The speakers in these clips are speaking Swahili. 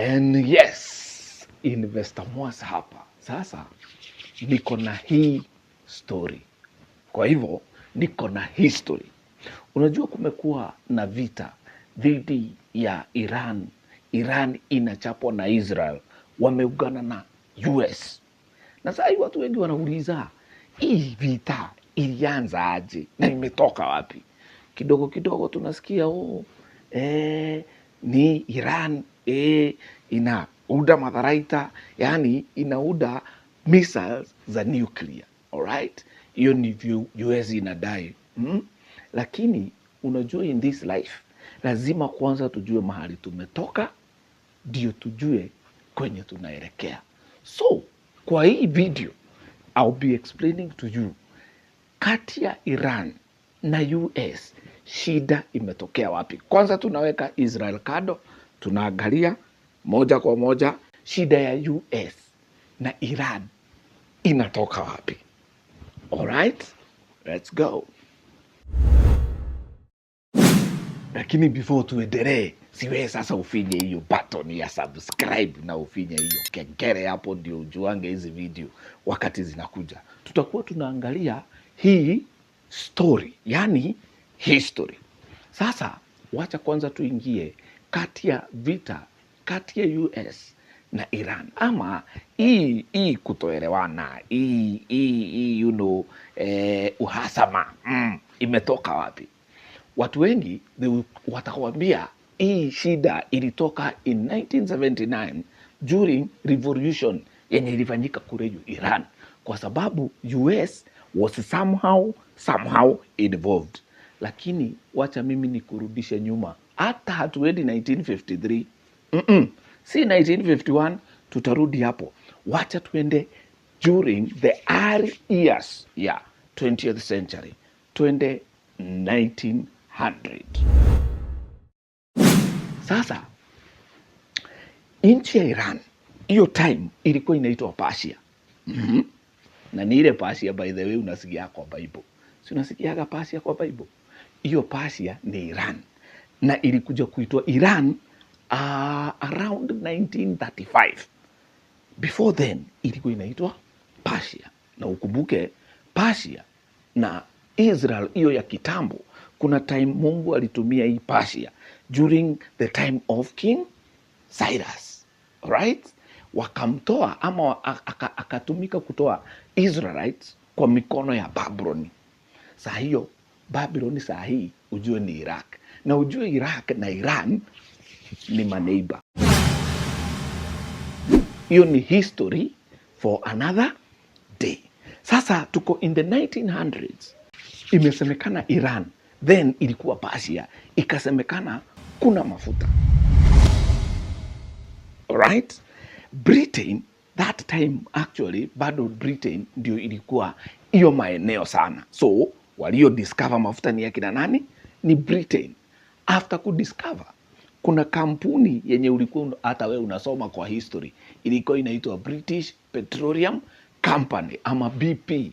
And yes, Investor Mwasa hapa. Sasa niko na hii story. Kwa hivyo niko na history. Unajua kumekuwa na vita dhidi ya Iran. Iran inachapwa na Israel, wameungana na US. Na sasa watu wengi wanauliza hii vita ilianza aje na imetoka wapi? Kidogo kidogo tunasikia ni Iran inauda madharaita, yani inauda missiles za nuclear. Alright, hiyo ni US inadai Lakini unajua in this life lazima kwanza tujue mahali tumetoka ndio tujue kwenye tunaelekea. So kwa hii video I'll be explaining to you kati ya Iran na US shida imetokea wapi. Kwanza tunaweka Israel kado, tunaangalia moja kwa moja shida ya US na Iran inatoka wapi. Alright, let's go. Lakini before tuendelee, siwe sasa ufinye hiyo button ya subscribe na ufinye hiyo kengele hapo, ndio ujuange hizi video wakati zinakuja. Tutakuwa tunaangalia hii story, yani history. Sasa wacha kwanza tuingie kati ya vita kati ya US na Iran, ama hii kutoelewana, hii uhasama imetoka wapi? Watu wengi watakwambia hii shida ilitoka in 1979 during revolution yenye ilifanyika kule Iran, kwa sababu US was somehow involved. Lakini wacha mimi nikurudishe nyuma, hata hatuendi 1953 si 1951, tutarudi hapo. Wacha tuende during the early years ya 20th century, twende 1900. Sasa nchi ya Iran hiyo time ilikuwa inaitwa Persia. Na ni ile Persia by the way unasikia kwa Bible. Si unasikiaga Persia kwa Bible? Hiyo Persia ni Iran. Na ilikuja kuitwa Iran around 1935. Before then ilikuwa inaitwa Persia. Na ukumbuke Persia na Israel hiyo ya kitambo, kuna time Mungu alitumia hii Persia during the time of King Cyrus. Right? Wakamtoa ama akatumika kutoa Israelites kwa mikono ya Babyloni. Saa hiyo Babyloni saa hii ujue ni Iraq. Na ujue Iraq na Iran ni maneighbor. Hiyo ni history for another day. Sasa tuko in the 1900s. Imesemekana Iran then ilikuwa Persia, ikasemekana kuna mafuta. Alright? Britain that time actually bado Britain ndio ilikuwa hiyo maeneo sana. So walio discover mafuta ni akina nani? Ni Britain. After kudiscover, kuna kampuni yenye ulikuwa hata wewe unasoma kwa history, ilikuwa inaitwa British Petroleum Company ama BP.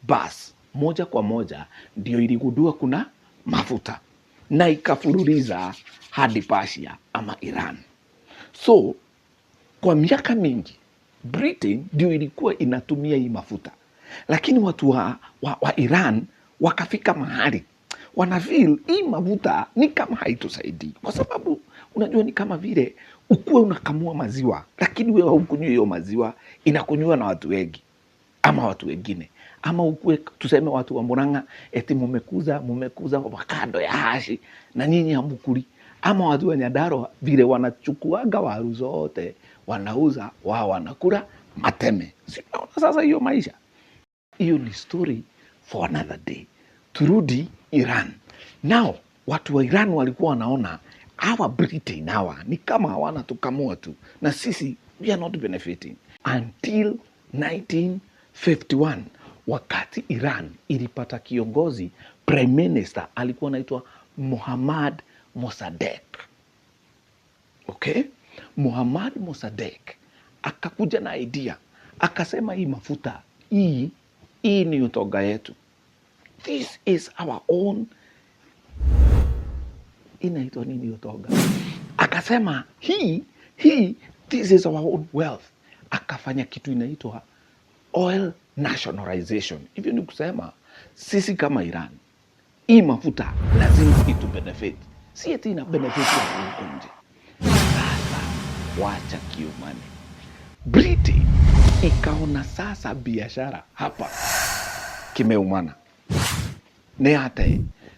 Bas moja kwa moja ndio iligundua kuna mafuta na ikafuruliza hadi Persia ama Iran. So kwa miaka mingi Britain ndio ilikuwa inatumia hii mafuta, lakini watu wa Iran wakafika mahali wanafeel hii mafuta ni kama haitusaidii, kwa sababu unajua ni kama vile ukuwe unakamua maziwa lakini wewe haukunywi hiyo maziwa, inakunywa na watu wengi ama watu wengine, ama ukuwe tuseme watu wa Murang'a eti mumekuza avocado ya hashi na nyinyi hamkuli, ama watu wa Nyandarua vile wanachukuaga waru zote wanauza, wao wanakula mateme. Sinaona sasa hiyo maisha. Hiyo ni story for another day. Turudi Iran. Now watu wa Iran walikuwa wanaona hawa Britain hawa ni kama hawana tukamua tu, na sisi we are not benefiting until 1951 wakati Iran ilipata kiongozi, prime minister alikuwa anaitwa Mohammad Mossadegh. Okay? Mohammad Mossadegh akakuja na idea, akasema hii mafuta hii ni utoga yetu, this is our own. Inaitwa nini utoga? Akasema hii This is our own wealth. Akafanya kitu inaitwa oil nationalization. Hivyo ni kusema sisi kama Iran, hii mafuta lazima itu benefit, si eti ina benefit ya huko nje. Sasa wacha kiumane. Britain ikaona sasa biashara hapa kimeumana ne hata.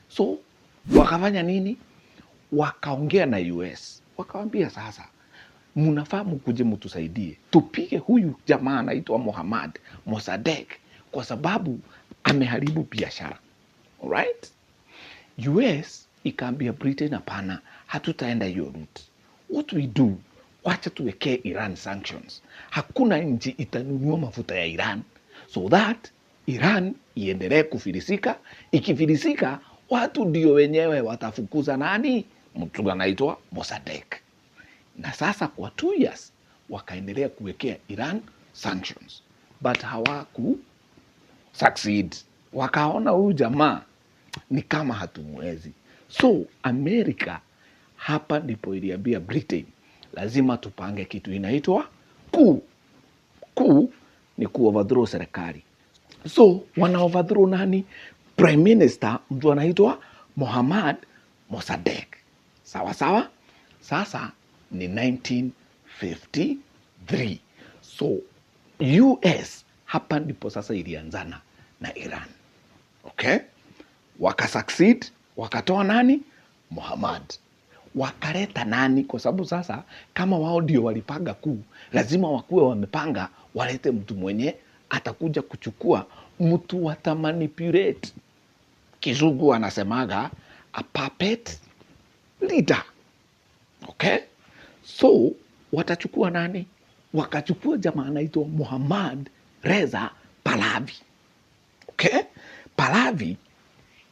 So wakafanya nini? Wakaongea na US, wakawambia sasa munafaa mkuje mtusaidie tupige huyu jamaa anaitwa Mohammad Mossadegh kwa sababu ameharibu biashara. Alright? US ikaambia Britain, hapana, hatutaenda hiyo route. What we do, wacha tuwekee Iran sanctions. Hakuna nchi itanunua mafuta ya Iran, so that Iran iendelee kufilisika. Ikifilisika, watu ndio wenyewe watafukuza nani? Mtu anaitwa Mossadegh. Na sasa kwa 2 years wakaendelea kuwekea Iran sanctions, but hawaku succeed. Wakaona huyu jamaa ni kama hatumwezi. So America hapa ndipo iliambia Britain, lazima tupange kitu inaitwa coup ni overthrow serikali. So wana overthrow nani? Prime Minister, mtu anaitwa Mohammad Mossadegh. Sawa sawa. Sasa ni 1953. So US hapa ndipo sasa ilianzana na Iran. Okay? Wakasucceed, wakatoa nani? Mohammad. Wakaleta nani? Kwa sababu sasa kama wao ndio walipanga kuu, lazima wakuwe wamepanga walete mtu mwenye atakuja kuchukua, mtu watamanipulate. Kizungu anasemaga a puppet leader. Okay? So watachukua nani? Wakachukua jamaa anaitwa Mohammad Reza Pahlavi. Okay? Pahlavi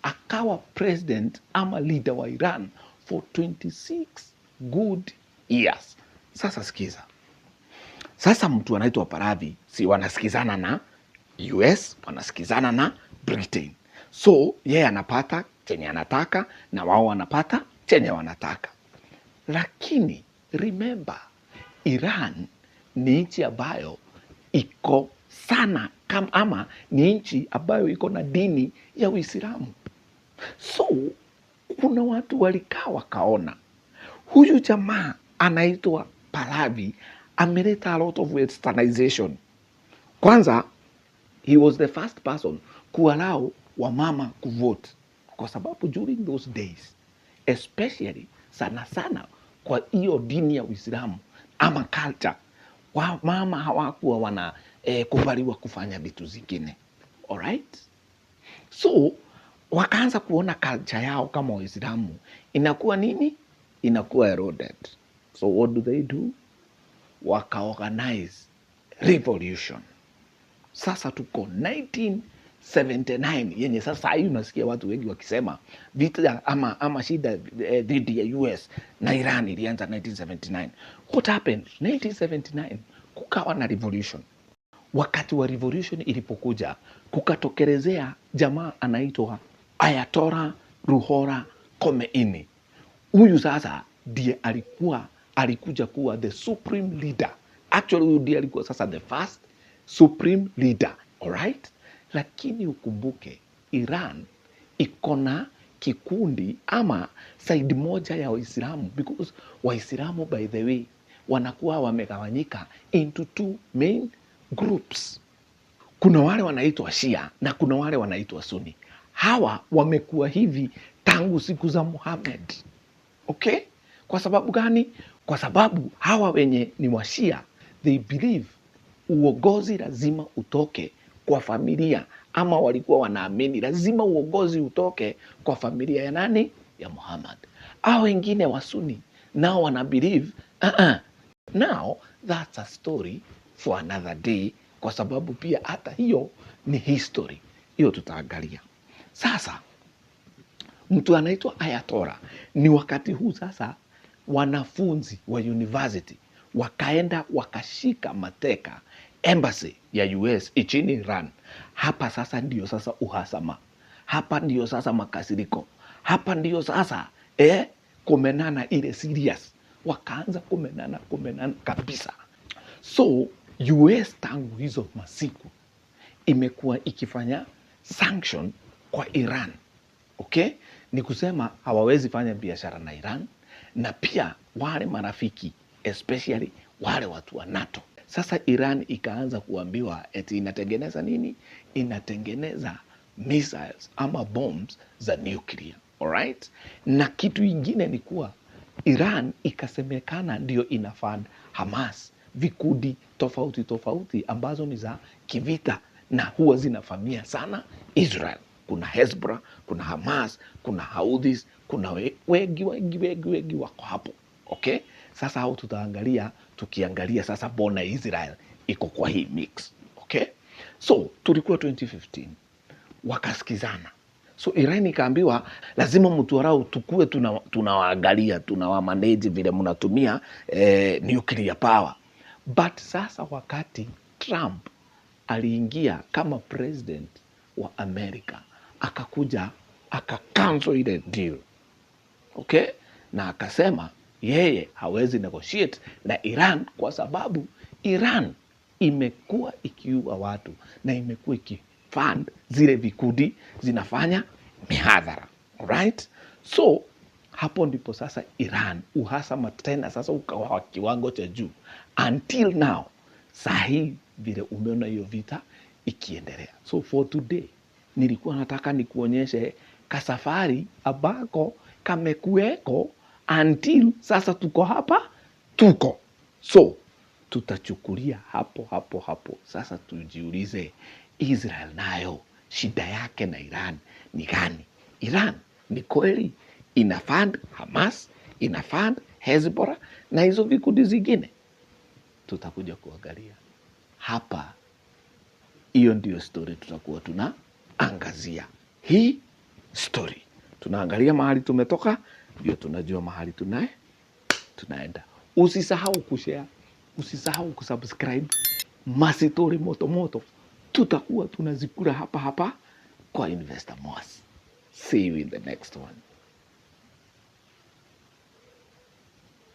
akawa president ama leader wa Iran for 26 good years. Sasa sikiza. Sasa mtu anaitwa Pahlavi, si wanasikizana na US, wanasikizana na Britain. So yeye anapata chenye anataka na wao wanapata chenye wanataka. Lakini remember, Iran ni nchi ambayo iko sana ama ni nchi ambayo iko na dini ya Uislamu. So kuna watu walikaa wakaona huyu jamaa anaitwa Pahlavi ameleta a lot of westernization. Kwanza, he was the first person kuallow wamama kuvote, kwa sababu during those days, especially sana sana kwa hiyo dini ya Uislamu ama culture, wamama hawakuwa wana kubaliwa kufanya vitu zingine. Alright? So wakaanza kuona culture yao kama Waislamu inakuwa nini? Inakuwa eroded. So what do? Wakaorganize revolution. Sasa tuko 1979 yenye sasa hii unasikia watu wengi wakisema vita ama shida dhidi ya US na Iran ilianza 1979. What happened? 1979 kukawa na revolution. Wakati wa revolution ilipokuja, kukatokelezea jamaa anaitwa Ayatollah Ruhollah Khomeini. Huyu sasa ndiye alikuja kuwa the supreme leader. Actually huyu ndiye alikuwa sasa the first supreme leader. Alright? Lakini ukumbuke Iran iko na kikundi ama side moja ya Waislamu, because Waislamu by the way wanakuwa wamegawanyika into 2 main groups. Kuna wale wanaitwa Shia na kuna wale wanaitwa Sunni. Hawa wamekuwa hivi tangu siku za Muhammad. Okay? Kwa sababu gani? Kwa sababu hawa wenye ni wa Shia, they believe uongozi lazima utoke kwa familia, ama walikuwa wanaamini lazima uongozi utoke kwa familia ya nani? Ya Muhammad. Hao wengine wa Sunni nao wana believe now that's a story for another day, kwa sababu pia hata hiyo ni history. Hiyo tutaangalia. Sasa mtu anaitwa Ayatollah, ni wakati huu sasa wanafunzi wa university wakaenda wakashika mateka embassy ya US nchini Iran. Hapa sasa ndio sasa uhasama. Hapa ndio sasa makasiriko. Hapa ndio sasa kumenana ile serious. wakaanza kumenana kabisa. So US tangu hizo masiku imekuwa ikifanya sanction kwa Iran. Okay? Ni kusema hawawezi fanya biashara na Iran, na pia wale marafiki especially wale watu wa NATO. Sasa Iran ikaanza kuambiwa eti inatengeneza nini? Inatengeneza missiles ama bombs za nuclear. Alright? Na kitu ingine ni kuwa Iran ikasemekana ndio inafund Hamas, vikundi tofauti tofauti ambazo ni za kivita na huwa zinafamia sana Israel. Kuna Hezbollah, kuna Hamas, kuna Houthis, kuna wengi wako hapo. Okay? Sasa hao tutaangalia, tukiangalia sasa bona Israel iko kwa hii mix. Okay? So tulikuwa 2015 wakasikizana. So Iran ikaambiwa lazima mtuarau tukue tunawaangalia, tunawamanage vile mnatumia nuclear power. But sasa wakati Trump aliingia kama president wa Amerika, akakuja akacancel ile deal. Okay? Na akasema yeye hawezi negotiate na Iran kwa sababu Iran imekuwa ikiua watu na imekuwa ikifund zile vikundi zinafanya mihadhara. Alright? So hapo ndipo sasa Iran uhasama tena sasa ukawa kiwango cha juu until now. Sahi vile umeona hiyo vita ikiendelea. So for today nilikuwa nataka nikuonyeshe kasafari ambako kamekuweko until sasa tuko hapa tuko. So tutachukulia hapo. Sasa tujiulize, Israel nayo shida yake na Iran ni gani? Iran ni kweli inafund Hamas, inafund Hezbollah na hizo vikundi zingine? Tutakuja kuangalia hapa. Hiyo ndio story tutakuwa tunaangazia. Hii story tunaangalia mahali tumetoka, ndio tunajua mahali tunaenda. Usisahau kushare, usisahau kusubscribe. Masitori moto tutakuwa tunazikura hapa kwa Investor Moss. See you in the next one.